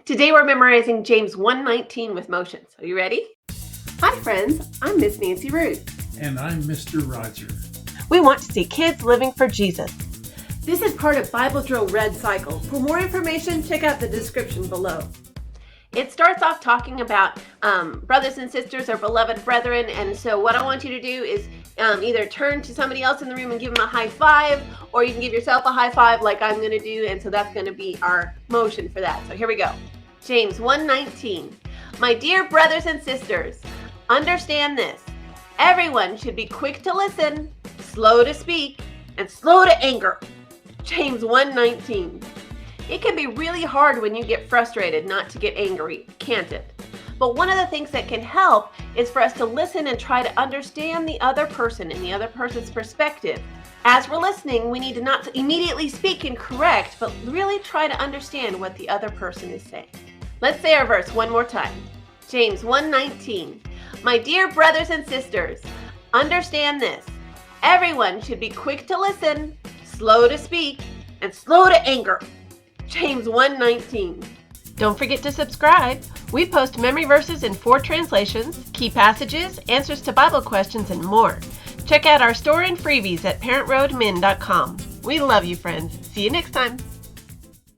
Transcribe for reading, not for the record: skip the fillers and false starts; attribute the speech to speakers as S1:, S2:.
S1: Today we're memorizing James 1:19 with motions. Are you ready? Hi friends, I'm Miss Nancy Ruth.
S2: And I'm Mr. Roger.
S1: We want to see kids living for Jesus. This is part of Bible Drill Red Cycle. For more information, check out the description below. It starts off talking about brothers and sisters or beloved brethren, and so what I want you to do is either turn to somebody else in the room and give them a high five, or you can give yourself a high five like I'm going to do, and so that's going to be our motion for that. So here we go. James 1:19. My dear brothers and sisters, understand this. Everyone should be quick to listen, slow to speak, and slow to anger. James 1:19. It can be really hard when you get frustrated not to get angry, can't it? But one of the things that can help is for us to listen and try to understand the other person and the other person's perspective. As we're listening, we need to not immediately speak and correct, but really try to understand what the other person is saying. Let's say our verse one more time. James 1:19. My dear brothers and sisters, understand this. Everyone should be quick to listen, slow to speak, and slow to anger. James 1:19. Don't forget to subscribe. We post memory verses in 4 translations, key passages, answers to Bible questions, and more. Check out our store and freebies at parentroadmin.com. We love you, friends. See you next time.